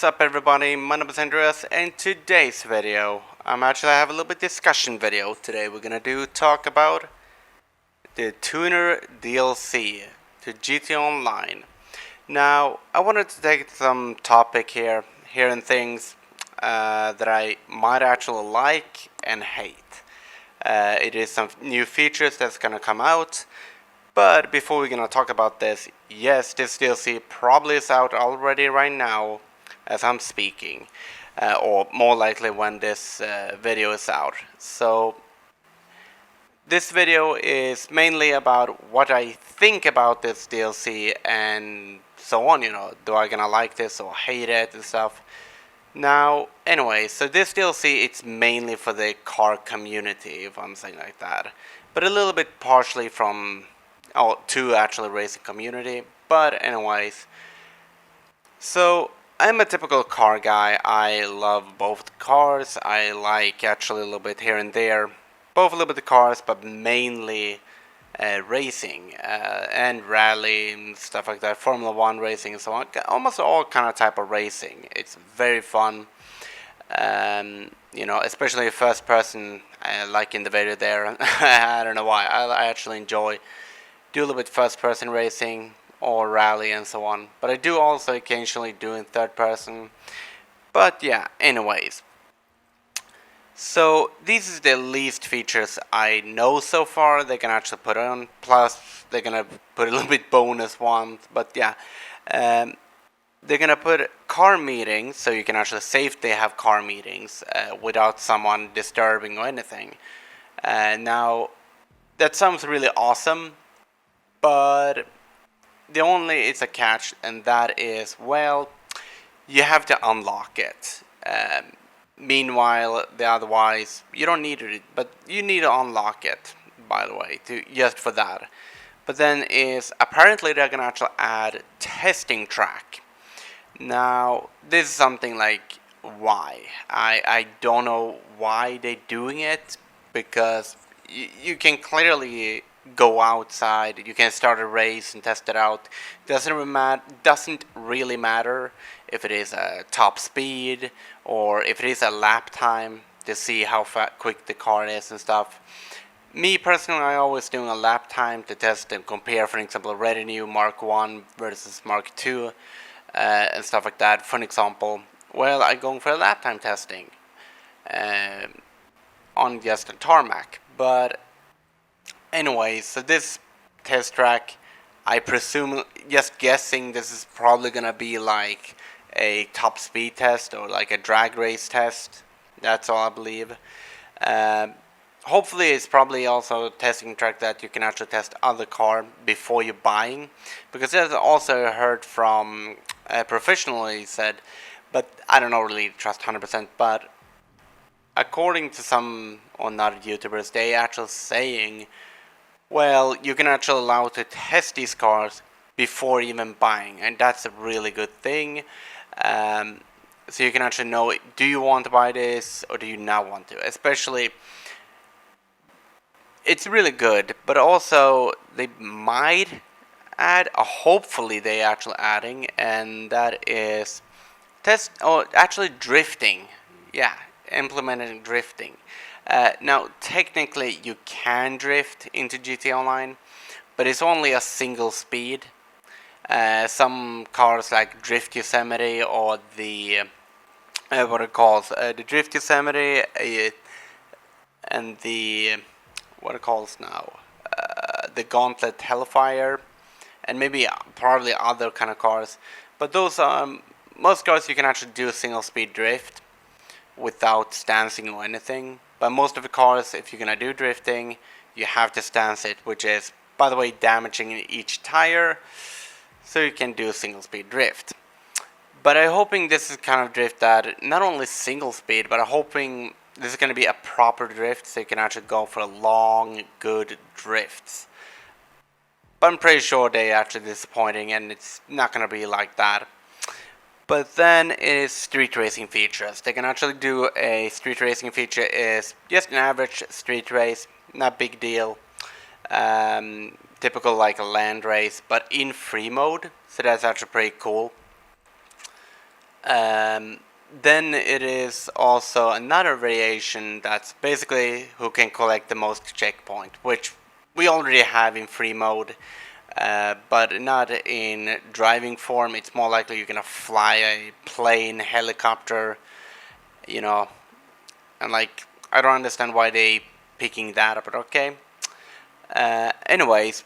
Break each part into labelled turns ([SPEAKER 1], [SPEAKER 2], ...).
[SPEAKER 1] What's up everybody, my name is Andreas, and today's video, I have a little bit discussion video today. We're gonna talk about the Tuner DLC to GTA Online. Now, I wanted to take some topic here, hearing things that I might actually like and hate. It is some new features that's gonna come out. But before we're gonna talk about this, yes, this DLC probably is out already right now as I'm speaking, or more likely when this video is out. So this video is mainly about what I think about this DLC and so on, do I gonna like this or hate it and stuff. Now, anyway, so this DLC, it's mainly for the car community, if I'm saying like that, but a little bit partially to actually racing community. But anyways, so I'm a typical car guy. I love both cars. I like actually a little bit here and there, both a little bit of cars, but mainly racing and rally and stuff like that, Formula 1 racing and so on, almost all kind of type of racing. It's very fun, especially first person, like in the video there. I don't know why, I actually enjoy do a little bit first person racing or rally and so on, but I do also occasionally do in third person. But yeah, anyways, so these is the least features I know so far they can actually put on, plus they're gonna put a little bit bonus ones. But yeah, they're gonna put car meetings, so you can actually safely have car meetings without someone disturbing or anything. Now that sounds really awesome, but it's a catch, and that is, well, you have to unlock it. Meanwhile, otherwise, you don't need it, but you need to unlock it, by the way, just for that. But then apparently they're gonna actually add testing track. Now, this is something like, why? I don't know why they're doing it, because you can clearly go outside, you can start a race and test it out. Doesn't really matter if it is a top speed or if it is a lap time to see how quick the car is and stuff. Me personally, I always doing a lap time to test and compare, for example, Retinue Mark 1 versus Mark 2 and stuff like that. For an example, well, I'm going for a lap time testing on just a tarmac. But anyways, so this test track, I presume, just guessing, this is probably gonna be like a top speed test or like a drag race test. That's all I believe. Hopefully it's probably also a testing track that you can actually test other car before you're buying, because I've also heard from professionally said, but I don't know really trust 100%, but according to some or other YouTubers, they actually saying, well, you can actually allow to test these cars before even buying, and that's a really good thing. So you can actually know, do you want to buy this or do you not want to? Especially, it's really good, but also they might add, hopefully they actually adding, and that is actually drifting. Yeah, implementing drifting. Now, technically, you can drift into GTA Online, but it's only a single speed. Some cars like Drift Yosemite or the what it calls the Drift Yosemite and the what it calls now the Gauntlet Hellfire, and maybe probably other kind of cars. But those most cars you can actually do a single speed drift without stancing or anything. But most of the cars, if you're gonna do drifting, you have to stance it, which is, by the way, damaging each tire, so you can do a single speed drift. But I'm hoping this is kind of drift that not only single speed, but I'm hoping this is gonna be a proper drift, so you can actually go for long, good drifts. But I'm pretty sure they're actually disappointing, and it's not gonna be like that. But then is street racing features. They can actually do a street racing feature is just an average street race, not big deal. Typical like a land race, but in free mode, so that's actually pretty cool. Um, then it is also another variation that's basically who can collect the most checkpoint, which we already have in free mode, but not in driving form. It's more likely you're gonna fly a plane, helicopter, you know, and like I don't understand why they picking that up, but okay. Anyways,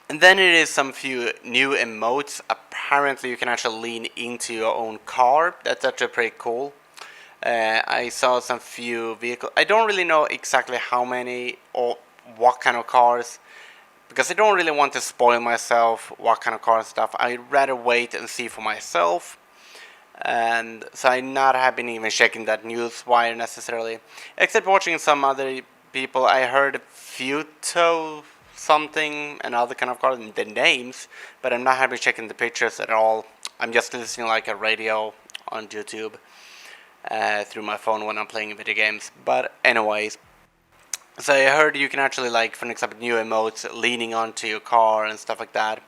[SPEAKER 1] and then it is some few new emotes. Apparently, you can actually lean into your own car. That's actually pretty cool. I saw some few vehicles. I don't really know exactly how many or what kind of cars, because I don't really want to spoil myself what kind of car and stuff. I'd rather wait and see for myself. And so I not have been even checking that news wire necessarily, except watching some other people. I heard Futo something and other kind of cars, the names, but I'm not having checking the pictures at all. I'm just listening like a radio on YouTube through my phone when I'm playing video games. But anyways, so I heard you can actually, like, for example, new emotes leaning onto your car and stuff like that.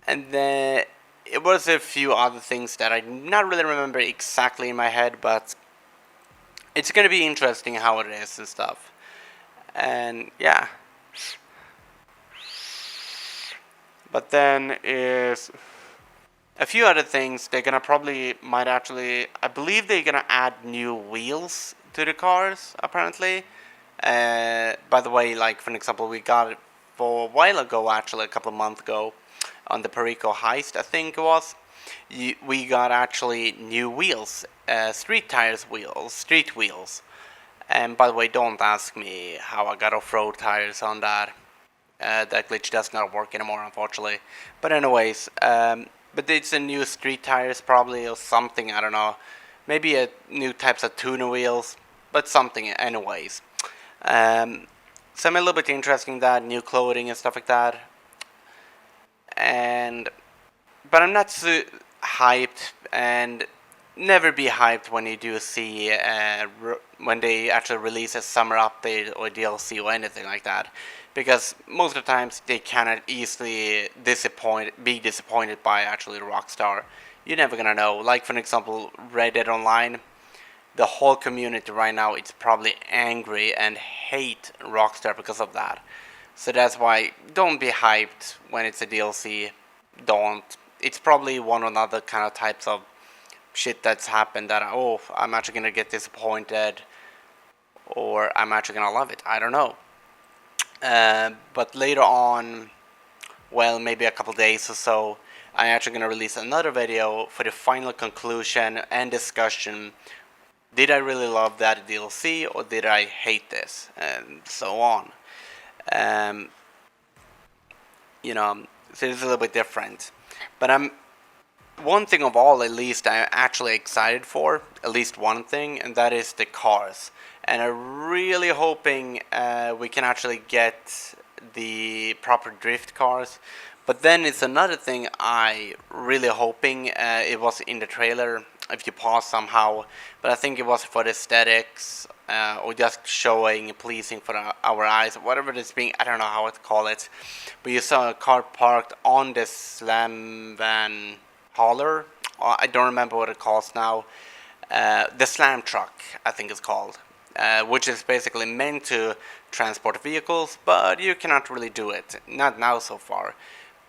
[SPEAKER 1] And then it was a few other things that I not really remember exactly in my head, but it's gonna be interesting how it is and stuff. And yeah. But then is a few other things. They're gonna probably might actually. I believe they're gonna add new wheels to the cars. Apparently. By the way, like for example, we got it for a while ago, actually a couple of months ago, on the Perico heist, I think it was. We got actually new wheels, street wheels. And by the way, don't ask me how I got off-road tires on that. That glitch does not work anymore, unfortunately. But anyways, but it's a new street tires probably or something. I don't know. Maybe a new types of tuner wheels, but something anyways. So I'm a little bit interested in that, new clothing and stuff like that. And but I'm not so hyped, and never be hyped when you do see when they actually release a summer update or DLC or anything like that, because most of the times they cannot easily be disappointed by actually Rockstar. You're never gonna know. Like for example, Red Dead Online, the whole community right now it's probably angry and hate Rockstar because of that. So that's why don't be hyped when it's a DLC. Don't. It's probably one or another kind of types of shit that's happened that I'm actually gonna get disappointed or I'm actually gonna love it. I don't know. But later on, well, maybe a couple days or so, I'm actually gonna release another video for the final conclusion and discussion. Did I really love that DLC or did I hate this, and so on. Um, so it's a little bit different. But one thing of all, at least I'm actually excited for, at least one thing, and that is the cars. And I'm really hoping we can actually get the proper drift cars. But then it's another thing I really hoping it was in the trailer, if you pause somehow, but I think it was for the aesthetics or just showing pleasing for our eyes, whatever it's being. I don't know how to call it, but you saw a car parked on the Slam Van Hauler. I don't remember what it calls now. The Slam Truck, I think it's called, which is basically meant to transport vehicles, but you cannot really do it. Not now so far.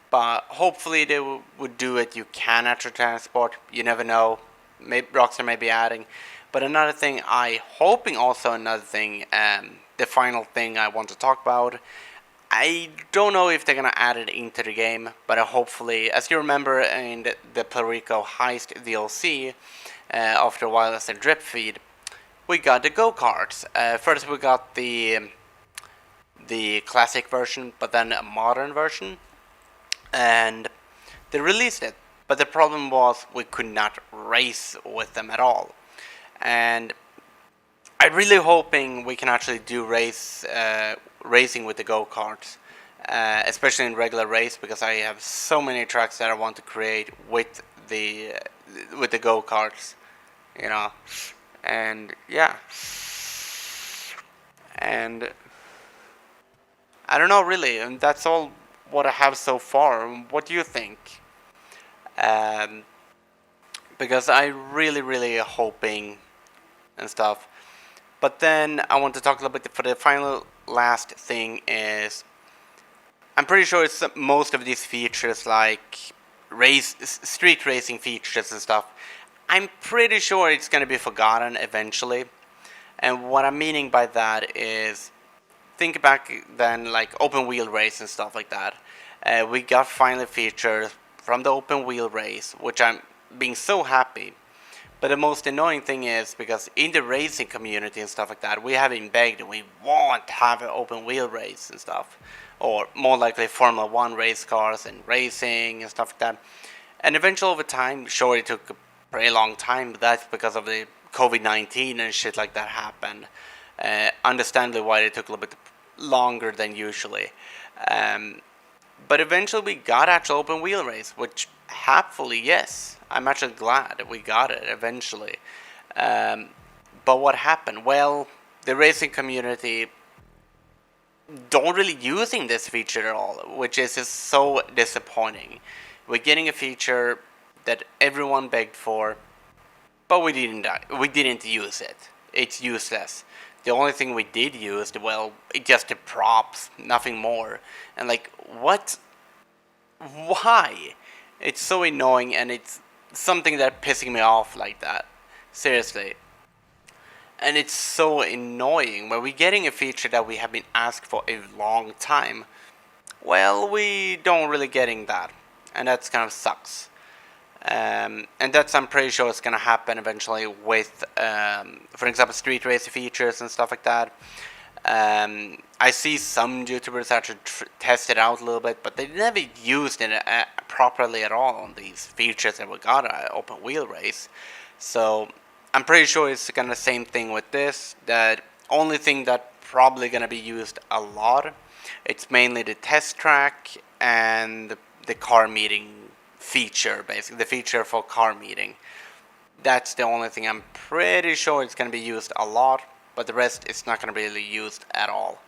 [SPEAKER 1] But hopefully they would do it. You can actually transport. You never know. Maybe Rockstar may be adding. But another thing the final thing I want to talk about, I don't know if they're gonna add it into the game, but hopefully, as you remember in the Perico Heist DLC, after a while as a drip feed, we got the go-karts. First we got the classic version, but then a modern version, and they released it. But the problem was we could not race with them at all. And I'm really hoping we can actually do racing with the go-karts, especially in regular race, because I have so many tracks that I want to create with the go-karts, and yeah, and I don't know really, and that's all what I have so far. What do you think? because I really hoping and stuff. But then I want to talk a little bit for the final last thing is I'm pretty sure it's most of these features like street racing features and stuff. I'm pretty sure it's going to be forgotten eventually. And what I'm meaning by that is think back then like open wheel race and stuff like that. We got finally features from the open wheel race, which I'm being so happy. But the most annoying thing is because in the racing community and stuff like that, we have been begged and we want to have an open wheel race and stuff, or more likely Formula One race cars and racing and stuff like that. And eventually, over time, sure, it took a pretty long time, but that's because of the COVID-19 and shit like that happened. Understandably, why it took a little bit longer than usually. But eventually, we got actual open wheel race, which happily, yes. I'm actually glad we got it eventually. But what happened? Well, the racing community don't really using this feature at all, which is just so disappointing. We're getting a feature that everyone begged for, but we didn't use it. It's useless. The only thing we did use, well, it just the props, nothing more. And like, what? Why? It's so annoying, and it's something that pissing me off like that. Seriously. And it's so annoying when we're getting a feature that we have been asked for a long time. Well, we don't really getting that, and that's kind of sucks. And that's I'm pretty sure it's gonna happen eventually with, for example, street race features and stuff like that. I see some YouTubers actually test it out a little bit, but they never used it properly at all on these features that we got at Open Wheel Race. So I'm pretty sure it's gonna same thing with this. That only thing that probably gonna be used a lot, it's mainly the test track and the car meeting feature, basically the feature for car meeting. That's the only thing I'm pretty sure it's gonna be used a lot, but the rest is not gonna be really used at all.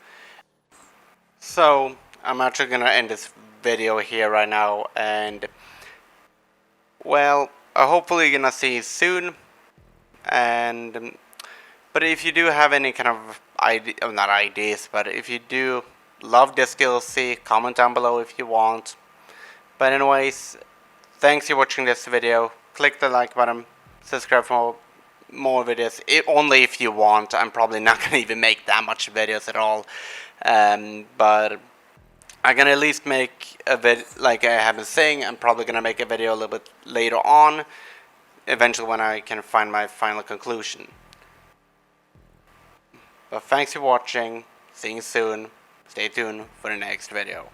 [SPEAKER 1] So I'm actually gonna end this video here right now, and well, hopefully you're gonna see you soon. And but if you do have any kind of not ideas, but if you do love this DLC, comment down below if you want. But anyways, thanks for watching this video. Click the like button, subscribe for more videos, only if you want. I'm probably not gonna even make that much videos at all, but I'm gonna at least make a vid. Like I have been saying, I'm probably gonna make a video a little bit later on, eventually when I can find my final conclusion. But thanks for watching. See you soon. Stay tuned for the next video.